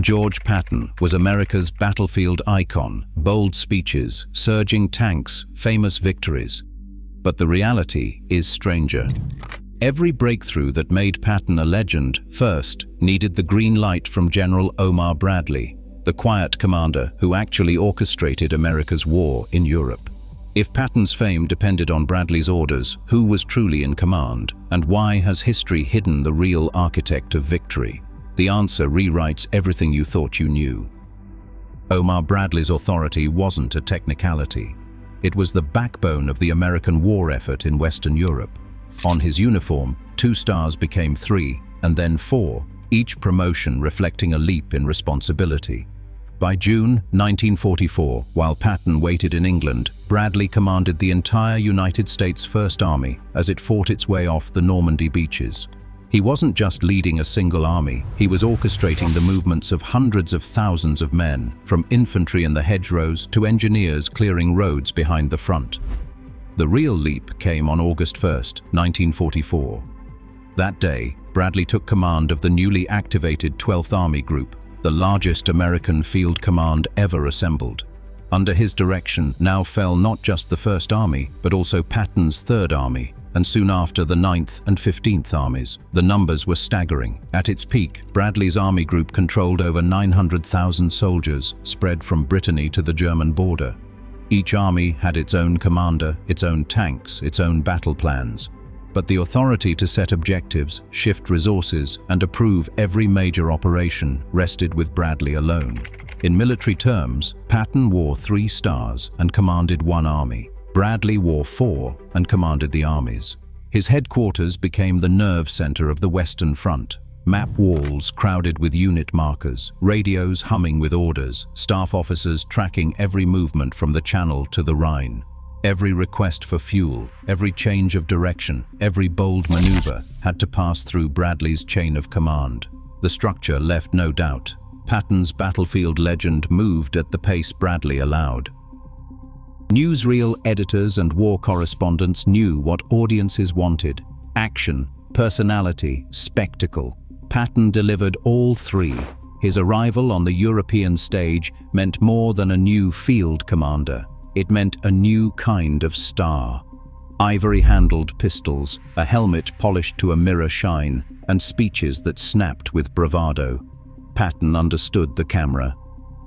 George Patton was America's battlefield icon, bold speeches, surging tanks, famous victories. But the reality is stranger. Every breakthrough that made Patton a legend first needed the green light from General Omar Bradley, the quiet commander who actually orchestrated America's war in Europe. If Patton's fame depended on Bradley's orders, who was truly in command, and why has history hidden the real architect of victory? The answer rewrites everything you thought you knew. Omar Bradley's authority wasn't a technicality. It was the backbone of the American war effort in Western Europe. On his uniform, 2 stars became 3, and then 4, each promotion reflecting a leap in responsibility. By June 1944, while Patton waited in England, Bradley commanded the entire United States First Army as it fought its way off the Normandy beaches. He wasn't just leading a single army, he was orchestrating the movements of hundreds of thousands of men, from infantry in the hedgerows to engineers clearing roads behind the front. The real leap came on August 1, 1944. That day, Bradley took command of the newly activated 12th Army Group, the largest American field command ever assembled. Under his direction now fell not just the 1st Army, but also Patton's 3rd Army, and soon after the 9th and 15th Armies. The numbers were staggering. At its peak, Bradley's army group controlled over 900,000 soldiers, spread from Brittany to the German border. Each army had its own commander, its own tanks, its own battle plans. But the authority to set objectives, shift resources, and approve every major operation rested with Bradley alone. In military terms, Patton wore 3 stars and commanded 1 army. Bradley wore 4 and commanded the armies. His headquarters became the nerve center of the Western Front. Map walls crowded with unit markers, radios humming with orders, staff officers tracking every movement from the Channel to the Rhine. Every request for fuel, every change of direction, every bold maneuver had to pass through Bradley's chain of command. The structure left no doubt. Patton's battlefield legend moved at the pace Bradley allowed. Newsreel editors and war correspondents knew what audiences wanted: action, personality, spectacle. Patton delivered all 3. His arrival on the European stage meant more than a new field commander. It meant a new kind of star. Ivory-handled pistols, a helmet polished to a mirror shine, and speeches that snapped with bravado. Patton understood the camera.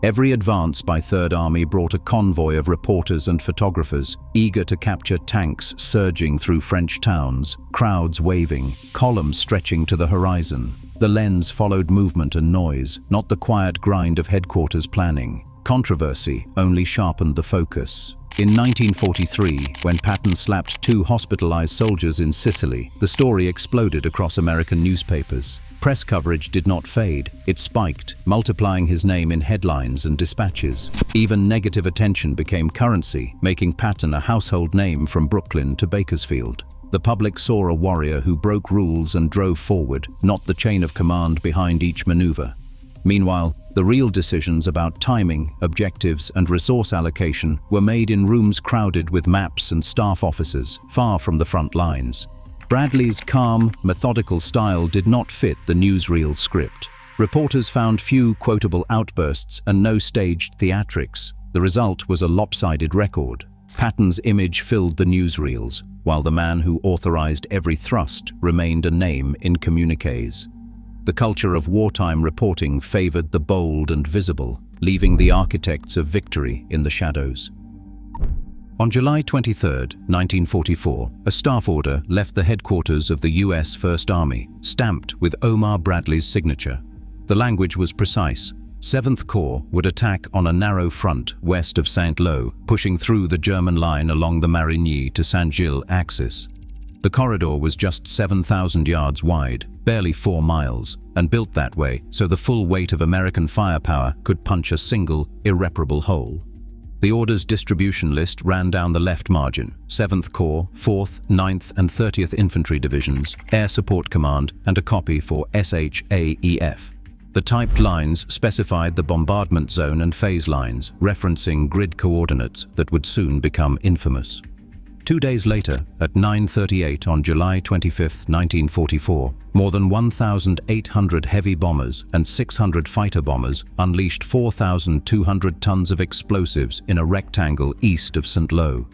Every advance by 3rd Army brought a convoy of reporters and photographers, eager to capture tanks surging through French towns, crowds waving, columns stretching to the horizon. The lens followed movement and noise, not the quiet grind of headquarters planning. Controversy only sharpened the focus. In 1943, when Patton slapped 2 hospitalized soldiers in Sicily, the story exploded across American newspapers. Press coverage did not fade, it spiked, multiplying his name in headlines and dispatches. Even negative attention became currency, making Patton a household name from Brooklyn to Bakersfield. The public saw a warrior who broke rules and drove forward, not the chain of command behind each maneuver. Meanwhile, the real decisions about timing, objectives, and resource allocation were made in rooms crowded with maps and staff officers, far from the front lines. Bradley's calm, methodical style did not fit the newsreel script. Reporters found few quotable outbursts and no staged theatrics. The result was a lopsided record. Patton's image filled the newsreels, while the man who authorized every thrust remained a name in communiques. The culture of wartime reporting favored the bold and visible, leaving the architects of victory in the shadows. On July 23, 1944, a staff order left the headquarters of the U.S. First Army, stamped with Omar Bradley's signature. The language was precise. 7th Corps would attack on a narrow front west of Saint-Lô, pushing through the German line along the Marigny to Saint-Gilles axis. The corridor was just 7,000 yards wide, barely 4 miles, and built that way so the full weight of American firepower could punch a single, irreparable hole. The order's distribution list ran down the left margin: 7th Corps, 4th, 9th and 30th Infantry Divisions, Air Support Command, and a copy for SHAEF. The typed lines specified the bombardment zone and phase lines, referencing grid coordinates that would soon become infamous. 2 days later, at 9:38 on July 25, 1944, more than 1,800 heavy bombers and 600 fighter bombers unleashed 4,200 tons of explosives in a rectangle east of St. Lo.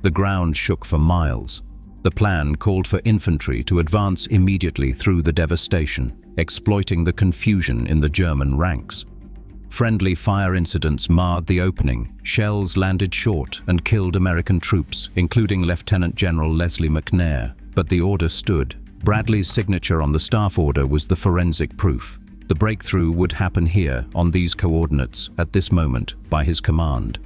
The ground shook for miles. The plan called for infantry to advance immediately through the devastation, exploiting the confusion in the German ranks. Friendly fire incidents marred the opening. Shells landed short and killed American troops, including Lieutenant General Leslie McNair. But the order stood. Bradley's signature on the staff order was the forensic proof. The breakthrough would happen here, on these coordinates, at this moment, by his command.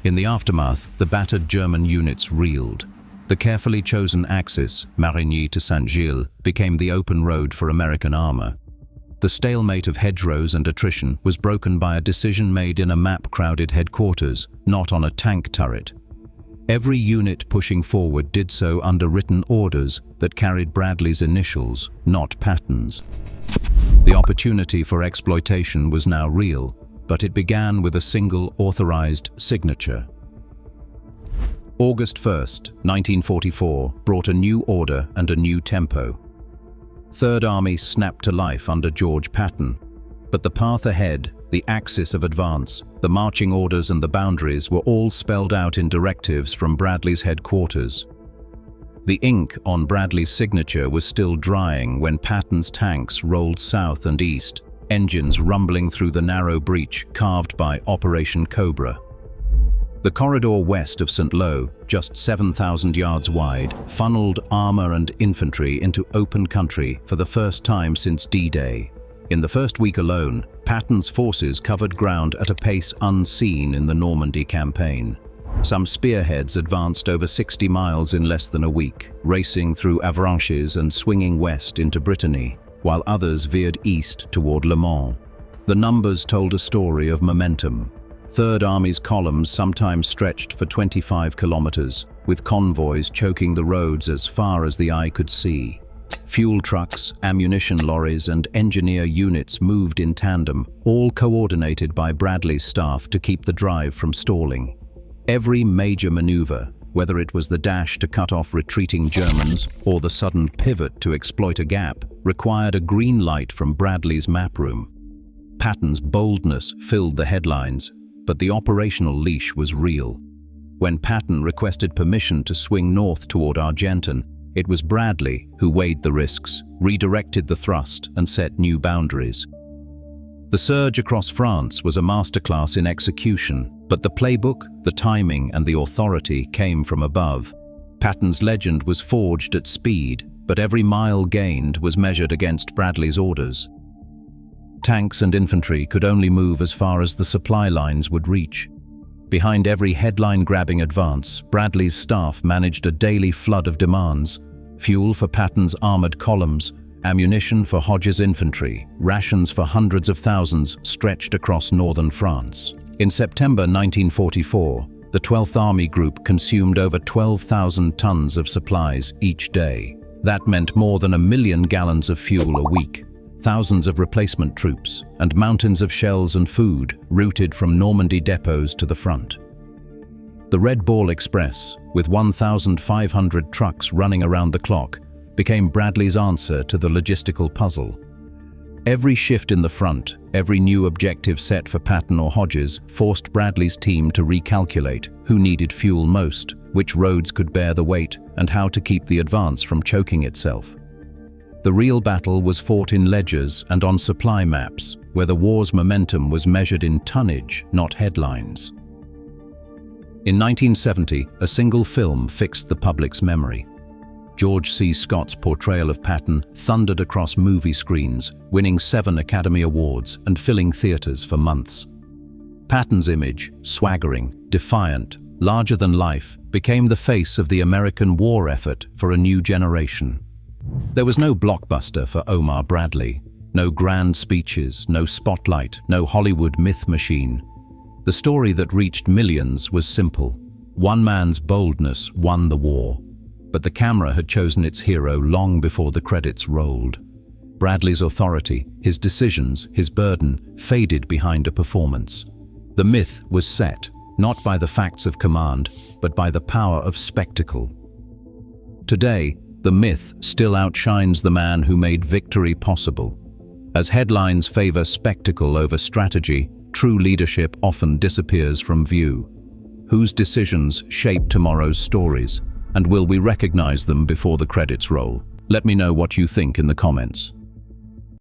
In the aftermath, the battered German units reeled. The carefully chosen axis, Marigny to Saint-Gilles, became the open road for American armor. The stalemate of hedgerows and attrition was broken by a decision made in a map-crowded headquarters, not on a tank turret. Every unit pushing forward did so under written orders that carried Bradley's initials, not Patton's. The opportunity for exploitation was now real, but it began with a single authorized signature. August 1st, 1944, brought a new order and a new tempo. Third Army snapped to life under George Patton. But the path ahead, the axis of advance, the marching orders and the boundaries were all spelled out in directives from Bradley's headquarters. The ink on Bradley's signature was still drying when Patton's tanks rolled south and east, engines rumbling through the narrow breach carved by Operation Cobra. The corridor west of St. Lo, just 7,000 yards wide, funneled armor and infantry into open country for the first time since D-Day. In the first week alone, Patton's forces covered ground at a pace unseen in the Normandy campaign. Some spearheads advanced over 60 miles in less than a week, racing through Avranches and swinging west into Brittany, while others veered east toward Le Mans. The numbers told a story of momentum. Third Army's columns sometimes stretched for 25 kilometers, with convoys choking the roads as far as the eye could see. Fuel trucks, ammunition lorries, and engineer units moved in tandem, all coordinated by Bradley's staff to keep the drive from stalling. Every major maneuver, whether it was the dash to cut off retreating Germans or the sudden pivot to exploit a gap, required a green light from Bradley's map room. Patton's boldness filled the headlines, but the operational leash was real. When Patton requested permission to swing north toward Argenton, it was Bradley who weighed the risks, redirected the thrust, and set new boundaries. The surge across France was a masterclass in execution, but the playbook, the timing, and the authority came from above. Patton's legend was forged at speed, but every mile gained was measured against Bradley's orders. Tanks and infantry could only move as far as the supply lines would reach. Behind every headline-grabbing advance, Bradley's staff managed a daily flood of demands: fuel for Patton's armored columns, ammunition for Hodges' infantry, rations for hundreds of thousands stretched across northern France. In September 1944, the 12th Army Group consumed over 12,000 tons of supplies each day. That meant more than 1 million gallons of fuel a week. Thousands of replacement troops, and mountains of shells and food routed from Normandy depots to the front. The Red Ball Express, with 1,500 trucks running around the clock, became Bradley's answer to the logistical puzzle. Every shift in the front, every new objective set for Patton or Hodges, forced Bradley's team to recalculate who needed fuel most, which roads could bear the weight, and how to keep the advance from choking itself. The real battle was fought in ledgers and on supply maps, where the war's momentum was measured in tonnage, not headlines. In 1970, a single film fixed the public's memory. George C. Scott's portrayal of Patton thundered across movie screens, winning 7 Academy Awards and filling theaters for months. Patton's image, swaggering, defiant, larger than life, became the face of the American war effort for a new generation. There was no blockbuster for Omar Bradley, no grand speeches, no spotlight, no Hollywood myth machine. The story that reached millions was simple. One man's boldness won the war, but the camera had chosen its hero long before the credits rolled. Bradley's authority, his decisions, his burden, faded behind a performance. The myth was set. not by the facts of command, but by the power of spectacle. Today, the myth still outshines the man who made victory possible. As headlines favor spectacle over strategy, true leadership often disappears from view. Whose decisions shape tomorrow's stories, and will we recognize them before the credits roll? Let me know what you think in the comments.